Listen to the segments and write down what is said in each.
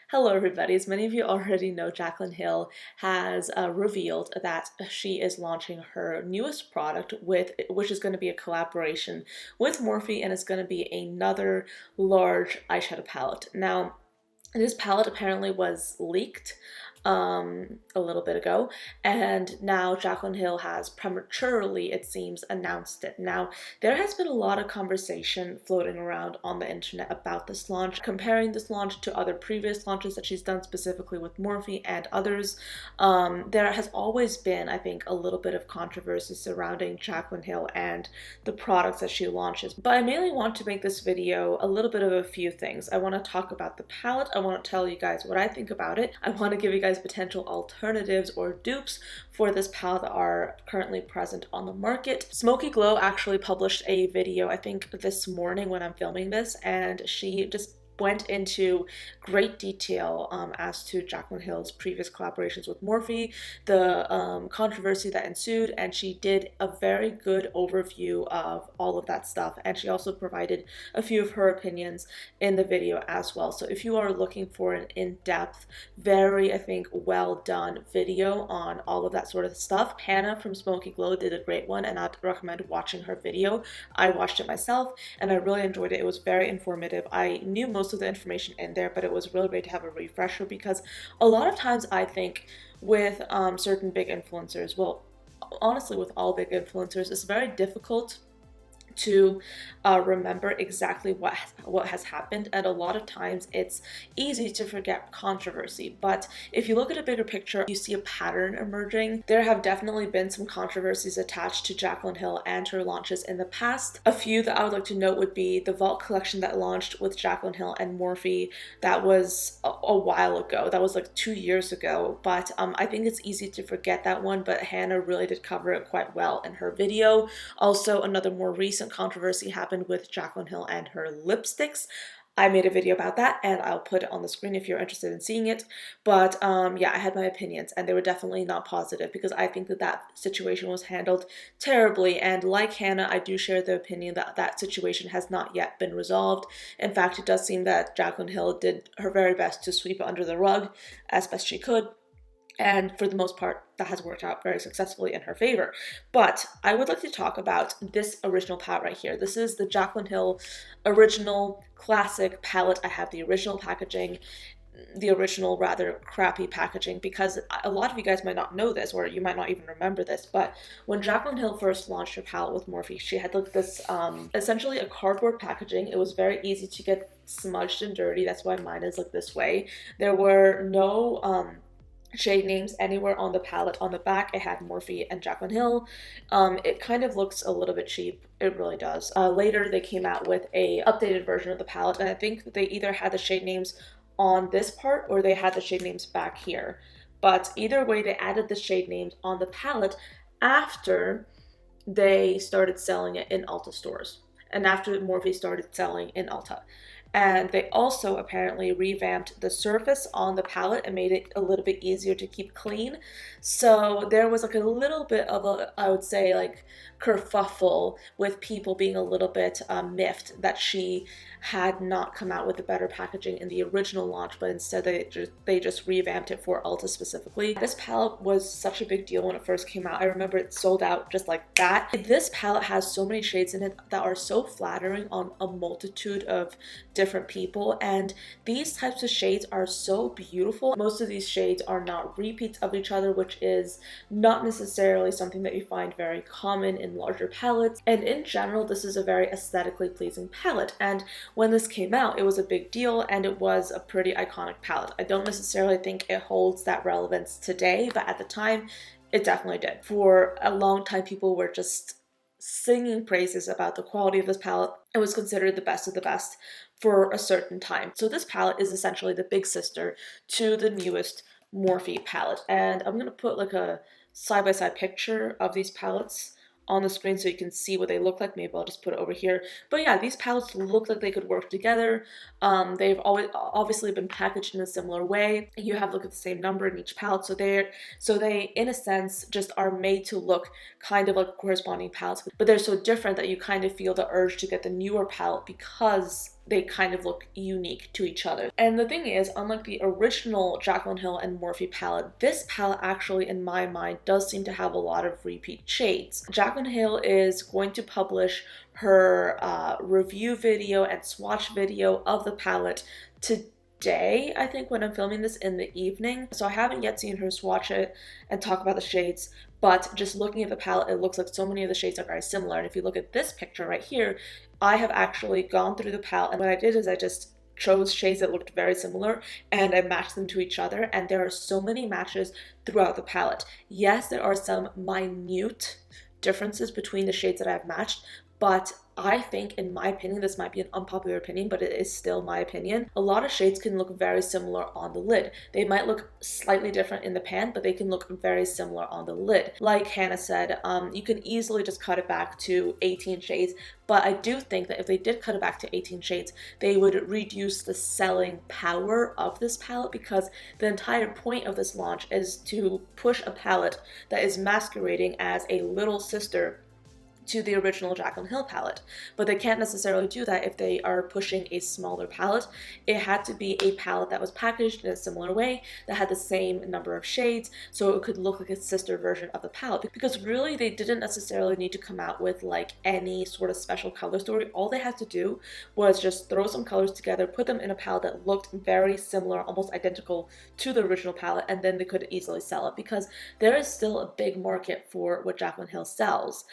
Hello everybody, as many of you already know, JACLYN Hill has revealed that she is launching her newest product which is going to be a collaboration with Morphe, and it's going to be another large eyeshadow palette. Now, this palette apparently was leaked a little bit ago, and now JACLYN Hill has prematurely, it seems, announced it. Now, there has been a lot of conversation floating around on the internet about this launch, comparing this launch to other previous launches that she's done specifically with Morphe and others. There has always been, I think, a little bit of controversy surrounding JACLYN Hill and the products that she launches. But I mainly want to make this video a little bit of a few things. I want to talk about the palette. I want to tell you guys what I think about it. I want to give you guys potential alternatives or dupes for this palette that are currently present on the market. Smoky Glow actually published a video, I think this morning when I'm filming this, and she just went into great detail as to JACLYN Hill's previous collaborations with Morphe, the controversy that ensued, and she did a very good overview of all of that stuff, and she also provided a few of her opinions in the video as well. So if you are looking for an in-depth, very, I think, well done video on all of that sort of stuff, Hannah from Smoky Glow did a great one, and I'd recommend watching her video. I watched it myself and I really enjoyed it. It was very informative. I knew most of the information in there, but it was really great to have a refresher, because a lot of times I think with certain big influencers, well, honestly with all big influencers, it's very difficult to remember exactly what has happened, and a lot of times it's easy to forget controversy. But if you look at a bigger picture, you see a pattern emerging. There have definitely been some controversies attached to JACLYN Hill and her launches in the past. A few that I would like to note would be the Vault collection that launched with JACLYN Hill and Morphe. That was a while ago. That was like 2 years ago, but I think it's easy to forget that one, but Hannah really did cover it quite well in her video. Also, another more recent controversy happened with JACLYN Hill and her lipsticks. I made a video about that, and I'll put it on the screen if you're interested in seeing it. But yeah, I had my opinions, and they were definitely not positive, because I think that that situation was handled terribly. And like Hannah, I do share the opinion that that situation has not yet been resolved. In fact, it does seem that JACLYN Hill did her very best to sweep it under the rug as best she could. And for the most part, that has worked out very successfully in her favor. But I would like to talk about this original palette right here. This is the JACLYN Hill original classic palette. I have the original packaging, the original rather crappy packaging, because a lot of you guys might not know this, or you might not even remember this, but when JACLYN Hill first launched her palette with Morphe, she had like this essentially a cardboard packaging. It was very easy to get smudged and dirty. That's why mine is like this way. There were no shade names anywhere on the palette. On the back it had Morphe and JACLYN Hill. It kind of looks a little bit cheap, it really does. Later they came out with a updated version of the palette, and I think they either had the shade names on this part or they had the shade names back here, but either way they added the shade names on the palette after they started selling it in Ulta stores, and after Morphe started selling in Ulta. And they also apparently revamped the surface on the palette and made it a little bit easier to keep clean. So there was like a little bit of a, I would say, like kerfuffle with people being a little bit miffed that she had not come out with a better packaging in the original launch, but instead they just revamped it for Ulta specifically. This palette was such a big deal when it first came out. I remember it sold out just like that. This palette has so many shades in it that are so flattering on a multitude of different people, and these types of shades are so beautiful. Most of these shades are not repeats of each other, which is not necessarily something that you find very common in larger palettes. And in general, this is a very aesthetically pleasing palette, and when this came out, it was a big deal, and it was a pretty iconic palette. I don't necessarily think it holds that relevance today, but at the time, it definitely did. For a long time, people were just singing praises about the quality of this palette. It was considered the best of the best for a certain time. So this palette is essentially the big sister to the newest Morphe palette, and I'm gonna put like a side-by-side picture of these palettes on the screen so you can see what they look like. Maybe I'll just put it over here. But yeah, these palettes look like they could work together. They've always obviously been packaged in a similar way. You have look at the same number in each palette, so they in a sense just are made to look kind of like corresponding palettes, but they're so different that you kind of feel the urge to get the newer palette because they kind of look unique to each other. And the thing is, unlike the original JACLYN Hill and Morphe palette, this palette actually, in my mind, does seem to have a lot of repeat shades. JACLYN Hill is going to publish her review video and swatch video of the palette today, I think, when I'm filming this in the evening. So I haven't yet seen her swatch it and talk about the shades, but just looking at the palette, it looks like so many of the shades are very similar. And if you look at this picture right here, I have actually gone through the palette, and what I did is I just chose shades that looked very similar and I matched them to each other, and there are so many matches throughout the palette. Yes, there are some minute differences between the shades that I've matched, but I think, in my opinion, this might be an unpopular opinion, but it is still my opinion, a lot of shades can look very similar on the lid. They might look slightly different in the pan, but they can look very similar on the lid. Like Hannah said, you can easily just cut it back to 18 shades, but I do think that if they did cut it back to 18 shades, they would reduce the selling power of this palette, because the entire point of this launch is to push a palette that is masquerading as a little sister to the original JACLYN Hill palette. But they can't necessarily do that if they are pushing a smaller palette. It had to be a palette that was packaged in a similar way, that had the same number of shades, so it could look like a sister version of the palette. Because really, they didn't necessarily need to come out with like any sort of special color story. All they had to do was just throw some colors together, put them in a palette that looked very similar, almost identical to the original palette, and then they could easily sell it, because there is still a big market for what JACLYN Hill sells.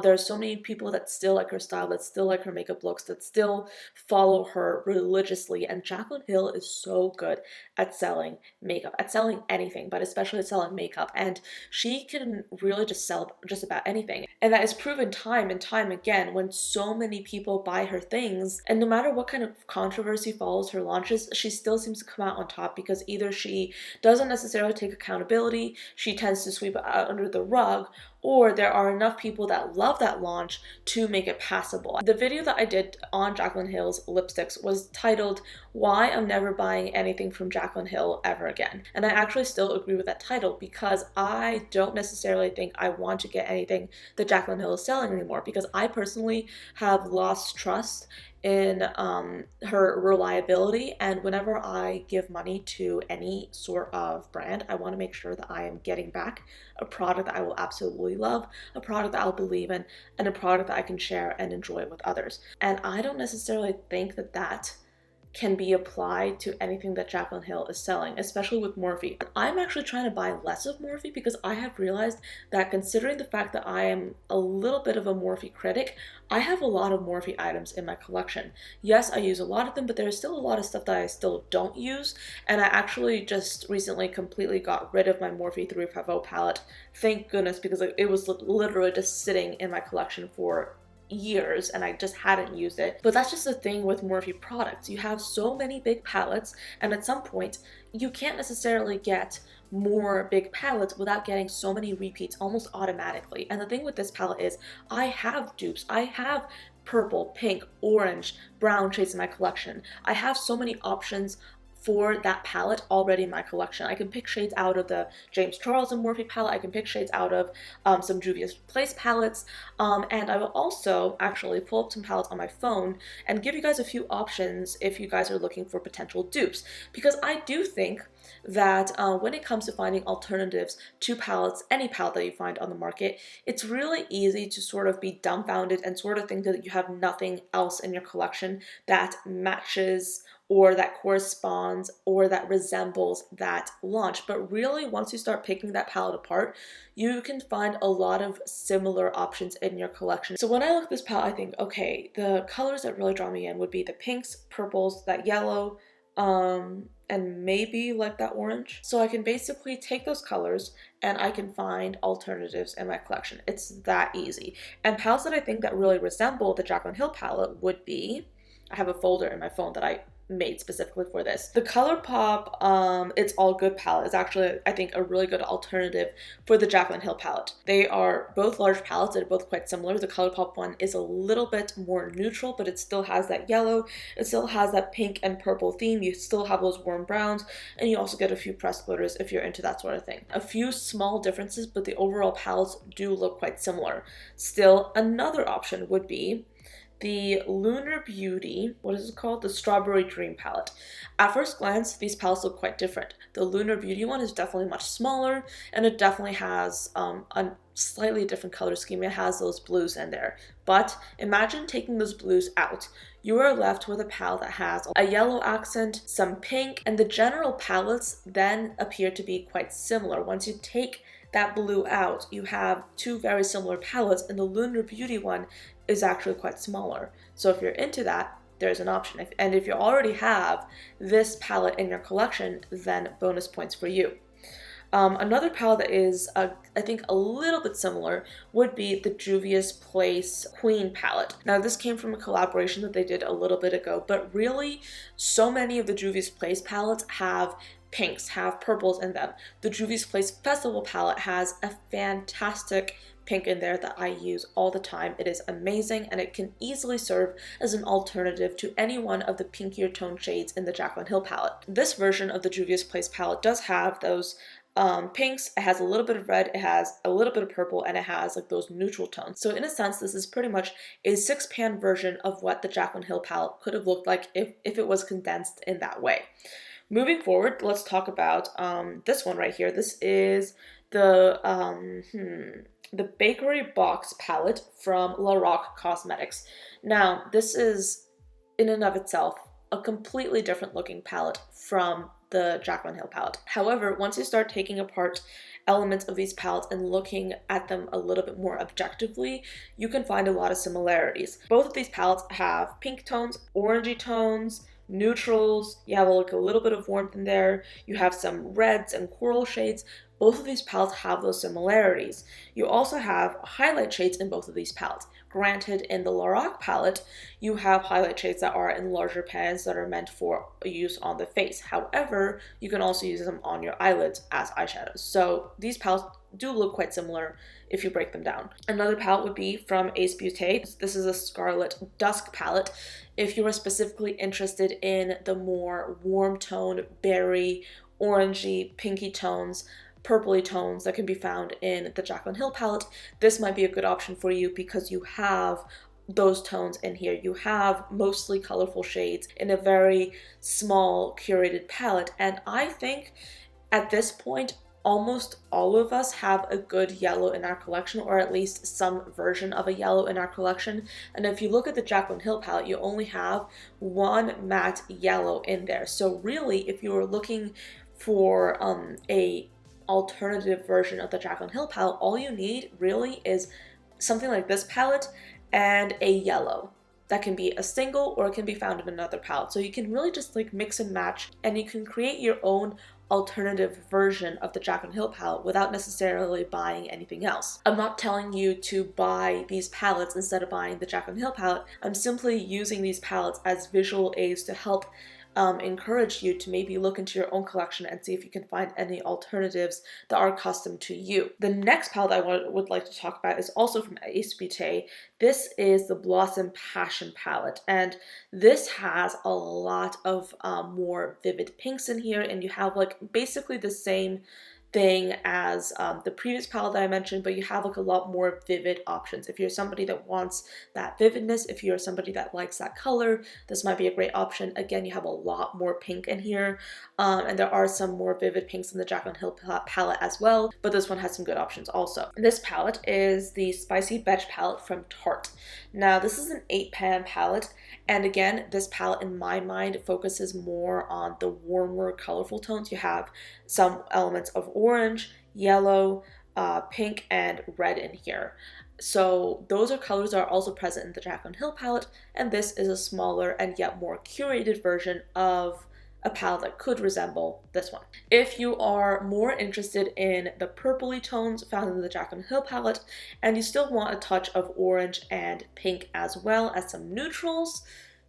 There's so many people that still like her style, that still like her makeup looks, that still follow her religiously, and JACLYN Hill is so good at selling makeup, at selling anything, but especially at selling makeup, and she can really just sell just about anything. And that is proven time and time again when so many people buy her things, and no matter what kind of controversy follows her launches, she still seems to come out on top, because either she doesn't necessarily take accountability, she tends to sweep it out under the rug, or there are enough people that love that launch to make it passable. The video that I did on JACLYN Hill's lipsticks was titled "Why I'm Never Buying Anything from JACLYN Hill Ever Again." And I actually still agree with that title, because I don't necessarily think I want to get anything that JACLYN Hill is selling anymore, because I personally have lost trust in her reliability, and whenever I give money to any sort of brand, I want to make sure that I am getting back a product that I will absolutely love, a product that I'll believe in, and a product that I can share and enjoy with others. And I don't necessarily think that that can be applied to anything that JACLYN Hill is selling, especially with Morphe. I'm actually trying to buy less of Morphe, because I have realized that, considering the fact that I am a little bit of a Morphe critic, I have a lot of Morphe items in my collection. Yes, I use a lot of them, but there's still a lot of stuff that I still don't use, and I actually just recently completely got rid of my Morphe 350 palette. Thank goodness, because it was literally just sitting in my collection for years and I just hadn't used it. But that's just the thing with Morphe products. You have so many big palettes, and at some point you can't necessarily get more big palettes without getting so many repeats almost automatically. And the thing with this palette is I have dupes. I have purple, pink, orange, brown shades in my collection. I have so many options for that palette already in my collection. I can pick shades out of the James Charles and Morphe palette. I can pick shades out of some Juvia's Place palettes. And I will also actually pull up some palettes on my phone and give you guys a few options if you guys are looking for potential dupes. Because I do think that when it comes to finding alternatives to palettes, any palette that you find on the market, it's really easy to sort of be dumbfounded and sort of think that you have nothing else in your collection that matches or that corresponds or that resembles that launch. But really, once you start picking that palette apart, you can find a lot of similar options in your collection. So when I look at this palette, I think, okay, the colors that really draw me in would be the pinks, purples, that yellow, and maybe like that orange. So I can basically take those colors and I can find alternatives in my collection. It's that easy. And palettes that I think that really resemble the JACLYN Hill palette would be, I have a folder in my phone that I made specifically for this. The ColourPop It's All Good palette is actually, I think, a really good alternative for the JACLYN Hill palette. They are both large palettes. They're both quite similar. The ColourPop one is a little bit more neutral, but it still has that yellow. It still has that pink and purple theme. You still have those warm browns, and you also get a few pressed glitters if you're into that sort of thing. A few small differences, but the overall palettes do look quite similar. Still, another option would be the Lunar Beauty, what is it called? The Strawberry Dream palette. At first glance, these palettes look quite different. The Lunar Beauty one is definitely much smaller, and it definitely has a slightly different color scheme. It has those blues in there. But imagine taking those blues out. You are left with a palette that has a yellow accent, some pink, and the general palettes then appear to be quite similar. Once you take that blue out, you have two very similar palettes, and the Lunar Beauty one is actually quite smaller. So if you're into that, there's an option. And if you already have this palette in your collection, then bonus points for you. Another palette that is, I think, a little bit similar would be the Juvia's Place Queen palette. Now, this came from a collaboration that they did a little bit ago, but really, so many of the Juvia's Place palettes have pinks, have purples in them. The Juvia's Place Festival palette has a fantastic pink in there that I use all the time. It is amazing, and it can easily serve as an alternative to any one of the pinkier tone shades in the JACLYN Hill palette. This version of the Juvia's Place palette does have those pinks. It has a little bit of red, it has a little bit of purple, and it has like those neutral tones. So in a sense, this is pretty much a 6-pan version of what the JACLYN Hill palette could have looked like if it was condensed in that way. Moving forward, let's talk about this one right here. This is the Bakery Box palette from La Roque Cosmetics. Now, this is in and of itself a completely different looking palette from the JACLYN Hill palette. However, once you start taking apart elements of these palettes and looking at them a little bit more objectively, you can find a lot of similarities. Both of these palettes have pink tones, orangey tones, neutrals, you have like a little bit of warmth in there, you have some reds and coral shades. Both of these palettes have those similarities. You also have highlight shades in both of these palettes. Granted, in the La Roque palette, you have highlight shades that are in larger pans that are meant for use on the face. However, you can also use them on your eyelids as eyeshadows. So these palettes do look quite similar if you break them down. Another palette would be from Ace Beauté. This is a Scarlet Dusk palette. If you are specifically interested in the more warm tone, berry, orangey, pinky tones, purpley tones that can be found in the JACLYN Hill palette, this might be a good option for you because you have those tones in here. You have mostly colorful shades in a very small curated palette, and I think at this point almost all of us have a good yellow in our collection, or at least some version of a yellow in our collection. And if you look at the JACLYN Hill palette, you only have one matte yellow in there. So really, if you were looking for a alternative version of the JACLYN Hill palette, all you need really is something like this palette and a yellow. That can be a single or it can be found in another palette. So you can really just like mix and match, and you can create your own alternative version of the JACLYN Hill palette without necessarily buying anything else. I'm not telling you to buy these palettes instead of buying the JACLYN Hill palette. I'm simply using these palettes as visual aids to help encourage you to maybe look into your own collection and see if you can find any alternatives that are custom to you. The next palette I would like to talk about is also from Ace Beauté. This is the Blossom Passion palette, and this has a lot of more vivid pinks in here, and you have like basically the same thing as the previous palette that I mentioned, but you have like a lot more vivid options. If you're somebody that wants that vividness, if you're somebody that likes that color, this might be a great option. Again, you have a lot more pink in here, and there are some more vivid pinks in the JACLYN Hill palette as well, but this one has some good options also. This palette is the Spicy Betch palette from Tarte. Now, this is an 8-pan palette, and again, this palette in my mind focuses more on the warmer, colorful tones. You have some elements of orange, yellow, pink, and red in here. So those are colors that are also present in the JACLYN Hill palette, and this is a smaller and yet more curated version of a palette that could resemble this one. If you are more interested in the purpley tones found in the JACLYN Hill palette, and you still want a touch of orange and pink as well as some neutrals,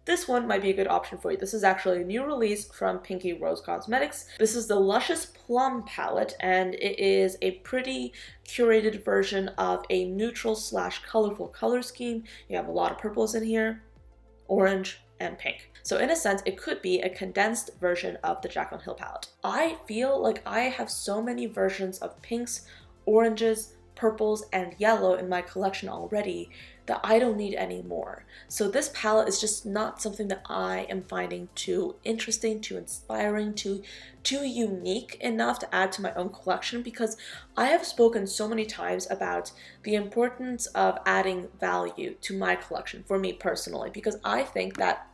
this one might be a good option for you. This is actually a new release from Pinky Rose Cosmetics. This is the Luscious Plum palette, and it is a pretty curated version of a neutral slash colorful color scheme. You have a lot of purples in here, orange, and pink. So in a sense, it could be a condensed version of the JACLYN Hill palette. I feel like I have so many versions of pinks, oranges, purples, and yellow in my collection already that I don't need anymore. So this palette is just not something that I am finding too interesting, too inspiring, too unique enough to add to my own collection, because I have spoken so many times about the importance of adding value to my collection for me personally, because I think that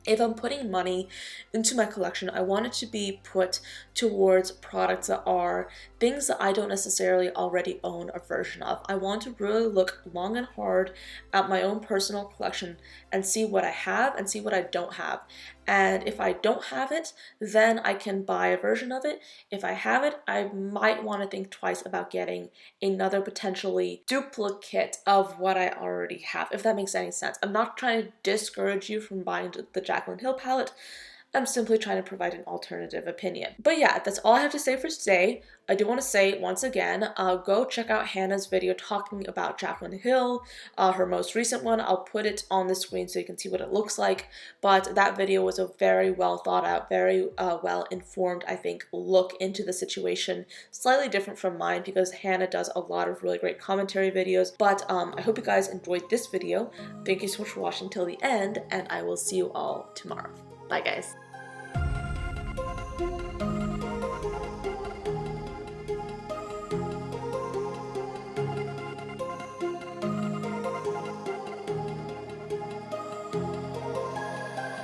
if I'm putting money into my collection, I want it to be put towards products that are things that I don't necessarily already own a version of. I want to really look long and hard at my own personal collection and see what I have and see what I don't have. And if I don't have it, then I can buy a version of it. If I have it, I might want to think twice about getting another potentially duplicate of what I already have, if that makes any sense. I'm not trying to discourage you from buying the JACLYN Hill palette. I'm simply trying to provide an alternative opinion. But yeah, that's all I have to say for today. I do want to say once again, go check out Hannah's video talking about JACLYN Hill, her most recent one. I'll put it on the screen so you can see what it looks like. But that video was a very well thought out, very well informed, I think, look into the situation. Slightly different from mine because Hannah does a lot of really great commentary videos. But I hope you guys enjoyed this video. Thank you so much for watching till the end, and I will see you all tomorrow. Bye guys.